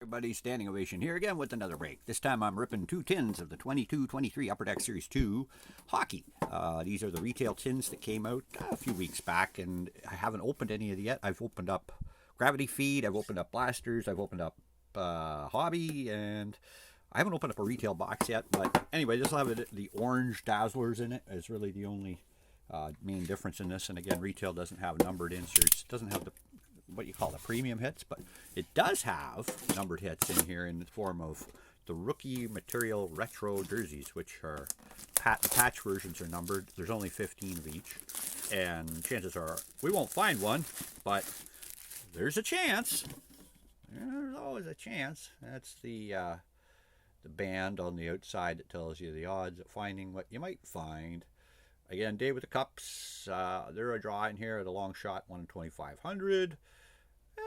Everybody, standing ovation here again with another break. This time I'm ripping two tins of the 22-23 Upper Deck Series 2 hockey. These are the retail tins that came out a few weeks back, and I haven't opened any of them yet. I've opened up Gravity Feed, I've opened up Blasters, I've opened up Hobby, and I haven't opened up a retail box yet. But anyway, this will have the orange Dazzlers in it. Is really the only main difference in this. And again, retail doesn't have numbered inserts, doesn't have the what you call the premium hits, but it does have numbered hits in here in the form of the rookie material retro jerseys, which are patch versions are numbered. There's only 15 of each, and chances are we won't find one, but there's a chance. There's always a chance. That's the band on the outside that tells you the odds of finding what you might find. Again, Dave with the Cups, they're a draw in here at a long shot, 1 in 2,500.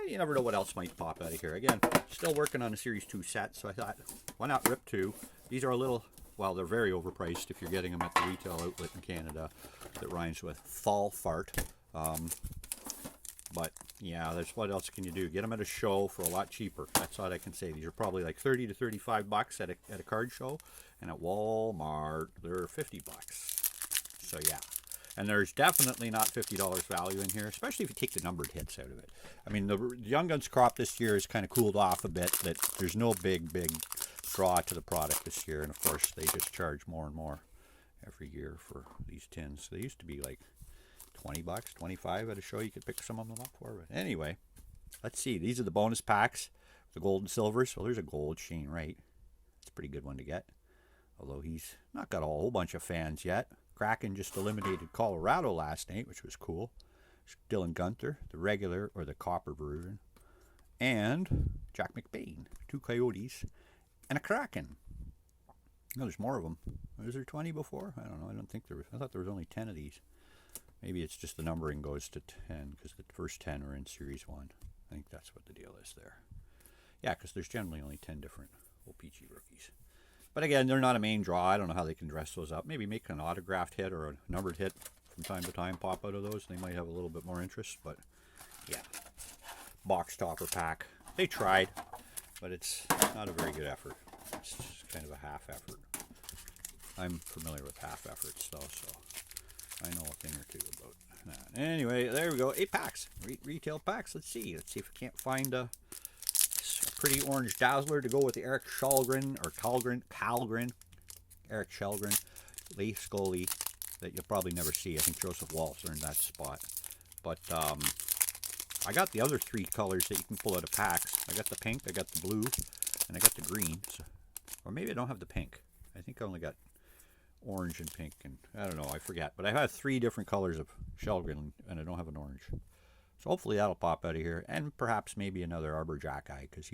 You never know what else might pop out of here. Again, still working on a Series 2 set, so I thought, why not rip two? These are a little, well, they're very overpriced if you're getting them at the retail outlet in Canada that rhymes with fall fart. But, yeah, there's what else can you do? Get them at a show for a lot cheaper. That's all I can say. These are probably like 30 to 35 bucks at a card show, and at Walmart, they're 50 bucks. So, yeah. And there's definitely not $50 value in here, especially if you take the numbered hits out of it. I mean, the Young Guns crop this year has kind of cooled off a bit. That there's no big draw to the product this year. And, of course, they just charge more and more every year for these tins. They used to be like 20 bucks, 25 at a show. You could pick some of them up for. But anyway, let's see. These are the bonus packs, the gold and silver. So there's a gold Shane Wright. It's a pretty good one to get, although he's not got a whole bunch of fans yet. Kraken just eliminated Colorado last night, which was cool. Dylan Gunther, the regular or the copper version, and Jack McBain, 2 Coyotes, and a Kraken. No, there's more of them. Was there 20 before? I don't know. I don't think there was. I thought there was only 10 of these. Maybe it's just the numbering goes to 10 because the first 10 are in Series 1. I think that's what the deal is there. Yeah, because there's generally only 10 different OPG rookies. But again, they're not a main draw. I don't know how they can dress those up. Maybe make an autographed hit or a numbered hit from time to time pop out of those. They might have a little bit more interest. But yeah, box topper pack. They tried, but it's not a very good effort. It's just kind of a half effort. I'm familiar with half efforts though, so I know a thing or two about that. Anyway, there we go. 8 packs. Retail packs. Let's see if we can't find a pretty orange Dazzler to go with the Eric Kallgren or Kallgren, Eric Kallgren, lace goalie that you'll probably never see. I think Joseph Walsh earned that spot. But I got the other 3 colors that you can pull out of packs. I got the pink, I got the blue, and I got the green. So, or maybe I don't have the pink. I think I only got orange and pink, and I don't know, I forget. But I have 3 different colors of Kallgren, and I don't have an orange. So hopefully that'll pop out of here, and perhaps maybe another Arbor Jack Eye, because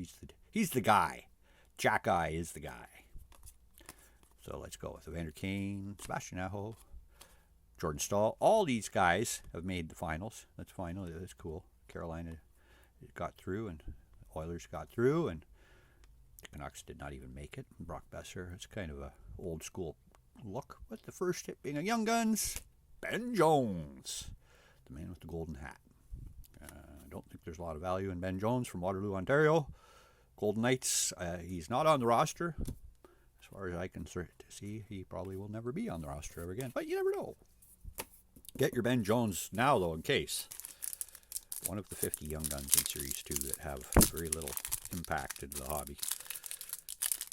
he's the guy. Jack Eye is the guy. So let's go with Evander Kane, Sebastian Aho, Jordan Staal. All these guys have made the finals. That's final. That's cool. Carolina got through, and Oilers got through, and the Canucks did not even make it. Brock Besser. It's kind of a old school look, with the first hit being a Young Guns, Ben Jones, the man with the golden hat. I don't think there's a lot of value in Ben Jones from Waterloo, Ontario. Golden Knights, he's not on the roster. As far as I can see, he probably will never be on the roster ever again. But you never know. Get your Ben Jones now, though, in case. One of the 50 Young Guns in Series 2 that have very little impact into the hobby.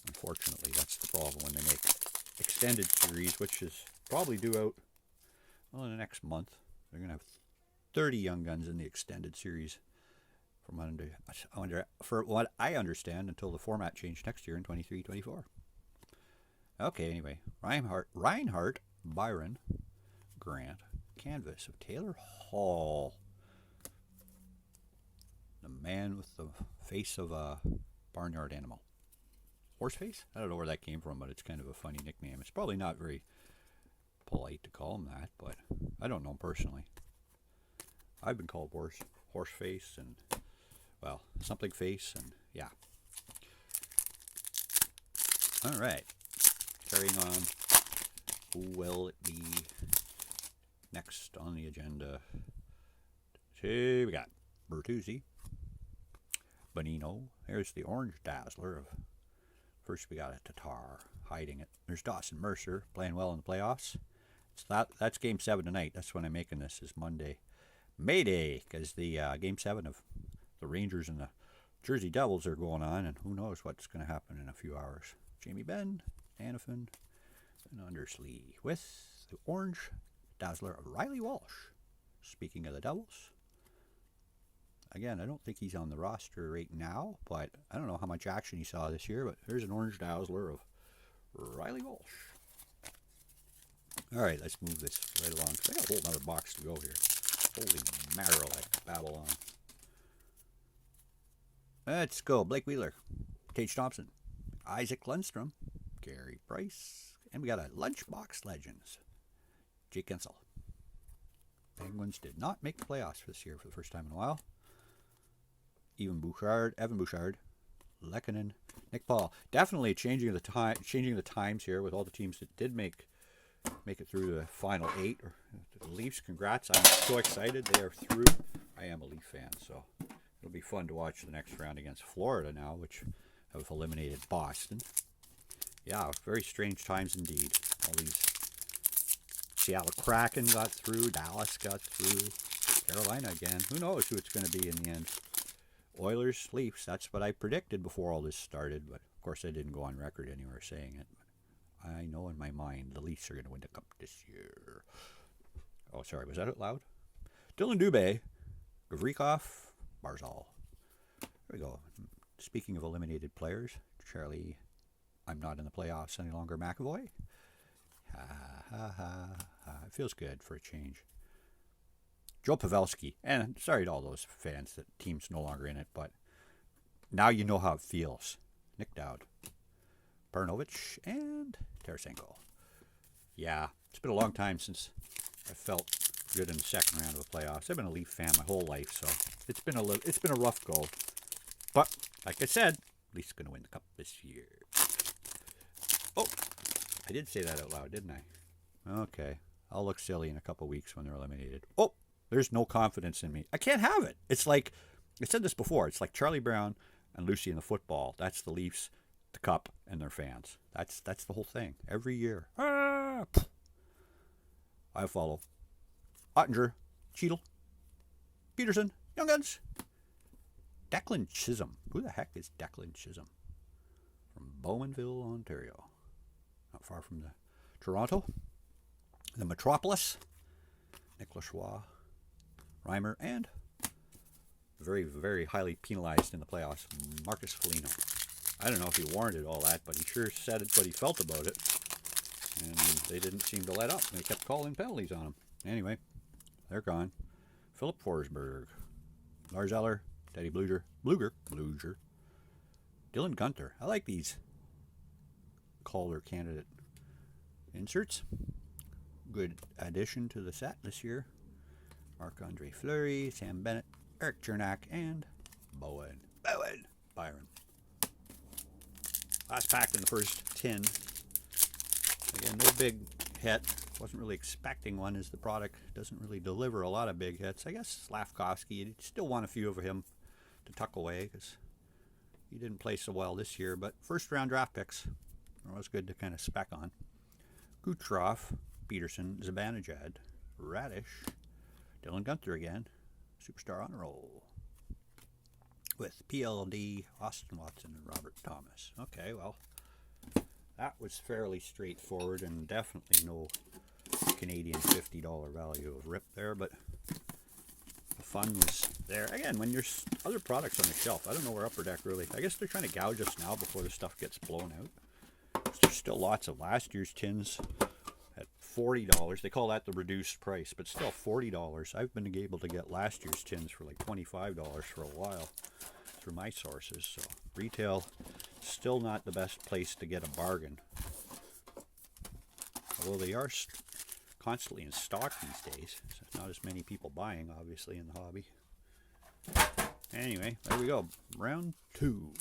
Unfortunately, that's the problem when they make extended series, which is probably due out in the next month. They're going to have 30 Young Guns in the extended series from for what I understand until the format changed next year in 23-24. Okay, anyway, Reinhardt, Byron, Grant, canvas of Taylor Hall, the man with the face of a barnyard animal. Horse face? I don't know where that came from, but it's kind of a funny nickname. It's probably not very polite to call him that, but I don't know him personally. I've been called horse face and, well, something face, and yeah. All right. Carrying on. Who will it be next on the agenda? See, we got Bertuzzi, Bonino. There's the Orange Dazzler. First we got a Tatar hiding it. There's Dawson Mercer playing well in the playoffs. That's Game 7 tonight. That's when I'm making this, is Monday. May Day, because the Game 7 of the Rangers and the Jersey Devils are going on, and who knows what's going to happen in a few hours. Jamie Benn, Hanifin, and Undersley with the Orange Dazzler of Riley Walsh. Speaking of the Devils, again, I don't think he's on the roster right now, but I don't know how much action he saw this year, but there's an Orange Dazzler of Riley Walsh. All right, let's move this right along, because I got a whole other box to go here. Holy mackerel at Babylon. Let's go. Blake Wheeler, Tage Thompson, Isaac Lundstrom, Gary Price, and we got a Lunchbox Legends, Jake Gensel. Penguins did not make the playoffs this year for the first time in a while. Evan Bouchard, Lehkonen, Nick Paul. Definitely changing the times here with all the teams that did make it through the final 8. The Leafs, congrats. I'm so excited they are through. I am a Leaf fan, so it'll be fun to watch the next round against Florida now, which have eliminated Boston. Yeah, very strange times indeed. All these Seattle Kraken got through, Dallas got through, Carolina again. Who knows who it's going to be in the end? Oilers, Leafs, that's what I predicted before all this started, but of course I didn't go on record anywhere saying it. But I know in my mind the Leafs are going to win the Cup this year. Oh, sorry, was that out loud? Dylan Dubé, Gavrikov, Barzal. There we go. Speaking of eliminated players, Charlie, I'm not in the playoffs any longer, McAvoy. Ha, ha, ha, ha. It feels good for a change. Joe Pavelski, and sorry to all those fans that team's no longer in it, but now you know how it feels. Nick Dowd, Barnovich, and Tarasenko. Yeah, it's been a long time since I felt good in the second round of the playoffs. I've been a Leaf fan my whole life, so it's been a rough go. But like I said, Leafs going to win the Cup this year. Oh, I did say that out loud, didn't I? Okay, I'll look silly in a couple weeks when they're eliminated. Oh, there's no confidence in me. I can't have it. It's like, I said this before, it's like Charlie Brown and Lucy in the football. That's the Leafs, the Cup, and their fans. That's the whole thing. Every year. I follow Ottinger, Cheadle, Peterson, Young Guns, Declan Chisholm. Who the heck is Declan Chisholm? From Bowmanville, Ontario. Not far from the Toronto. The Metropolis. Nick Lachroix, Reimer, and very, very highly penalized in the playoffs, Marcus Foligno. I don't know if he warranted all that, but he sure said it what he felt about it. And they didn't seem to let up. They kept calling penalties on him. Anyway, they're gone. Philip Forsberg, Lars Eller, Teddy Bluger, Dylan Guenther. I like these Calder candidate inserts. Good addition to the set this year. Marc-Andre Fleury, Sam Bennett, Eric Chernak, and Byron. Last pack in the first tin. Again, no big hit. Wasn't really expecting one, as the product doesn't really deliver a lot of big hits. I guess Slavkovsky, you'd still want a few of him to tuck away because he didn't play so well this year. But first round draft picks are always good to kind of spec on. Kucherov, Peterson, Zibanejad, Radish, Dylan Guenther again, Superstar Honor Roll, with PLD, Austin Watson, and Robert Thomas. Okay, well, that was fairly straightforward and definitely no Canadian $50 value of rip there, but the fun was there. Again, when there's other products on the shelf, I don't know where Upper Deck really, I guess they're trying to gouge us now before the stuff gets blown out. There's still lots of last year's tins at $40. They call that the reduced price, but still $40. I've been able to get last year's tins for like $25 for a while through my sources. So retail, still not the best place to get a bargain. Although they are constantly in stock these days. So not as many people buying, obviously, in the hobby. Anyway, there we go. Round 2.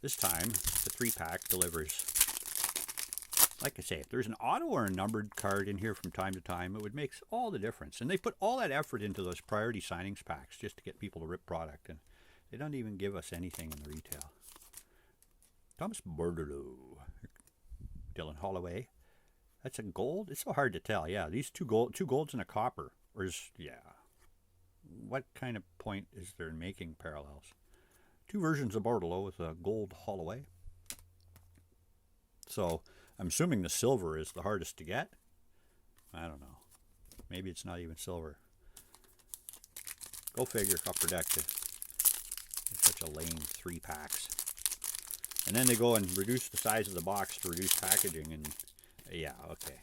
This time, the 3-pack delivers. Like I say, if there's an auto or a numbered card in here from time to time, it would make all the difference. And they put all that effort into those priority signings packs just to get people to rip product. And They don't even give us anything in the retail. Thomas Bordelot. Dylan Holloway. That's a gold? It's so hard to tell. Yeah, these two golds and a copper. Or is, yeah. What kind of point is there in making parallels? Two versions of Bordelot with a gold Holloway. So I'm assuming the silver is the hardest to get. I don't know. Maybe it's not even silver. Go figure, upper deck. It's such a lame 3 packs. And then they go and reduce the size of the box to reduce packaging. And yeah, okay.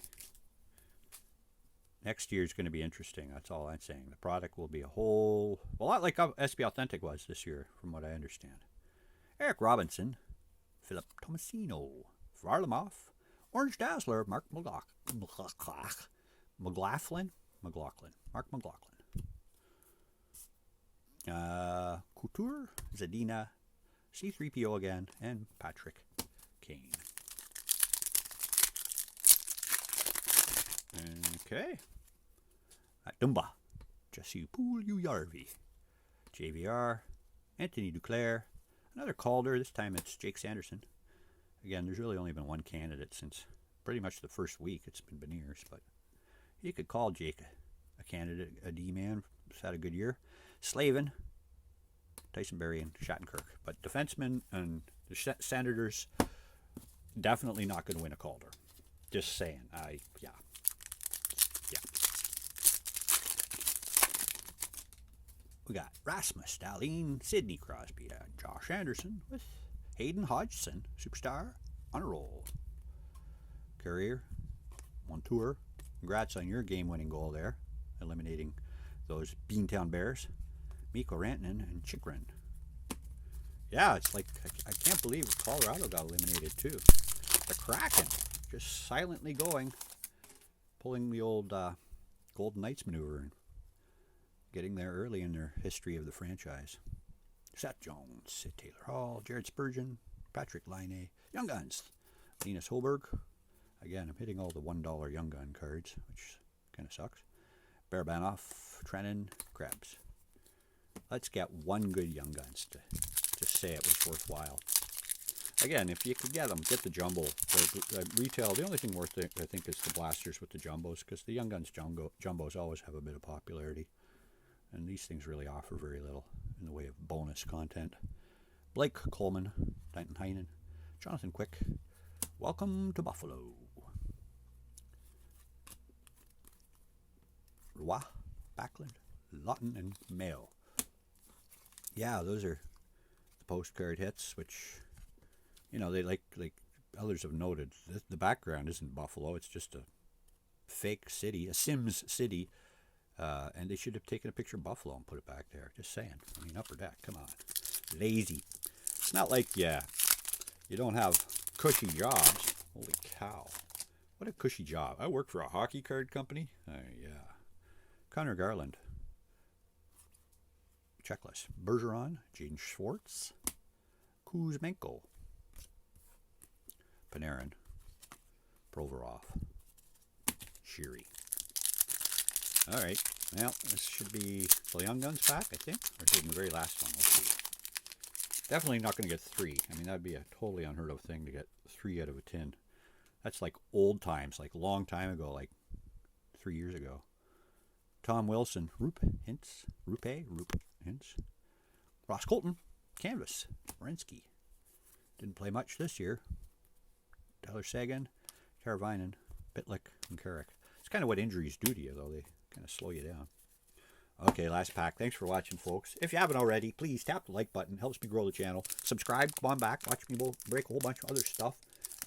Next year is going to be interesting. That's all I'm saying. The product will be a lot like SB Authentic was this year, from what I understand. Eric Robinson, Philip Tomasino, Varlamov, Orange Dazzler, Mark McLaughlin, Mark McLaughlin. Couture, Zadina, C3PO again, and Patrick Kane. Okay. Dumba, Jesse Pouliou-Yarvi, JVR, Anthony Duclair, another Calder. This time it's Jake Sanderson. Again, there's really only been one candidate since pretty much the first week. It's been Beniers, but you could call Jake a candidate, a D-man. He's had a good year. Slavin, Tyson Berry, and Shattenkirk. But defensemen and the Senators definitely not going to win a Calder. Just saying. Yeah. We got Rasmus Dahlin, Sidney Crosby, and Josh Anderson with Hayden Hodgson, superstar, on a roll. Courier, Montour, congrats on your game-winning goal there, eliminating those Beantown Bears. Mikko Rantanen and Chikrin. Yeah, it's like, I can't believe Colorado got eliminated too. The Kraken, just silently going, pulling the old Golden Knights maneuver and getting there early in their history of the franchise. Seth Jones, Sid Taylor Hall, Jared Spurgeon, Patrick Laine, Young Guns, Linus Holberg. Again, I'm hitting all the $1 Young Gun cards, which kind of sucks. Barabanov, Trennan, Krebs. Let's get one good Young Guns to say it was worthwhile. Again, if you could get them, get the jumbo. The retail, the only thing worth it, I think, is the blasters with the jumbos, because the Young Guns jumbos always have a bit of popularity. And these things really offer very little in the way of bonus content. Blake Coleman, Denton Heinen, Jonathan Quick, welcome to Buffalo. Roy, Backlund, Lawton, and Mayo. Yeah, those are the postcard hits, which, you know, they like others have noted. The background isn't Buffalo. It's just a fake city, a Sims city. And they should have taken a picture of Buffalo and put it back there. Just saying. I mean, upper deck. Come on. Lazy. It's not like, you don't have cushy jobs. Holy cow. What a cushy job. I work for a hockey card company. Yeah. Connor Garland. Checklist. Bergeron. Jaden Schwartz. Kuzmenko. Panarin. Provorov. Sheary. All right. Well, this should be the Young Guns pack, I think. Or taking the very last one. Let's see. Definitely not going to get 3. I mean, that'd be a totally unheard of thing to get 3 out of a tin. That's like old times, like long time ago, like 3 years ago. Tom Wilson, Rupe Hintz. Ross Colton, Canvas, Wierenski. Didn't play much this year. Tyler Seguin, Teravainen, Pitlick, and Carrick. It's kind of what injuries do to you, though. They kind of slow you down. Okay, last pack. Thanks for watching, folks. If you haven't already, please tap the like button. Helps me grow the channel. Subscribe. Come on back. Watch me break a whole bunch of other stuff.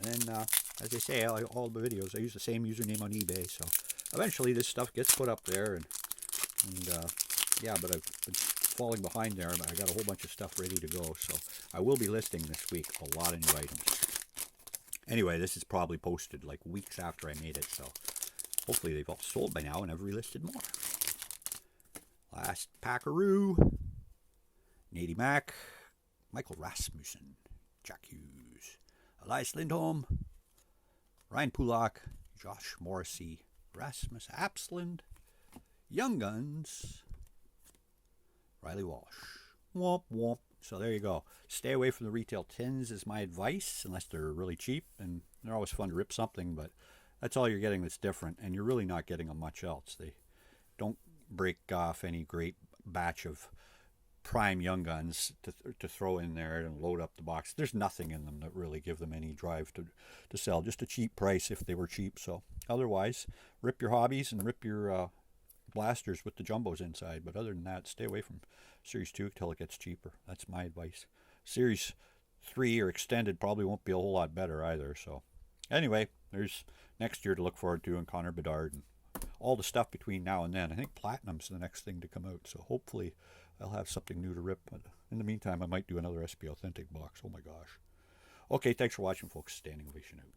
And then, as they say, all the videos, I use the same username on eBay. So eventually this stuff gets put up there. And yeah, but I've been falling behind there. I got a whole bunch of stuff ready to go. So I will be listing this week a lot of new items. Anyway, this is probably posted like weeks after I made it. So hopefully they've all sold by now and I've relisted more. Last Packaroo, Nady Mack, Michael Rasmussen, Jack Hughes, Elias Lindholm, Ryan Pulak, Josh Morrissey, Rasmus Absland, Young Guns, Riley Walsh. Womp womp. So there you go. Stay away from the retail tins is my advice, unless they're really cheap, and they're always fun to rip something, but that's all you're getting that's different, and you're really not getting much else. They don't break off any great batch of prime young guns to throw in there and load up the box. There's nothing in them that really give them any drive to sell. Just a cheap price if they were cheap. So otherwise, rip your hobbies and rip your blasters with the jumbos inside. But other than that, stay away from Series 2 until it gets cheaper. That's my advice. Series 3 or extended probably won't be a whole lot better either. So anyway, there's next year to look forward to, and Connor Bedard and all the stuff between now and then. I think Platinum's the next thing to come out. So hopefully I'll have something new to rip. But in the meantime, I might do another SP Authentic box. Oh my gosh. Okay, thanks for watching, folks. Standing Ovation out.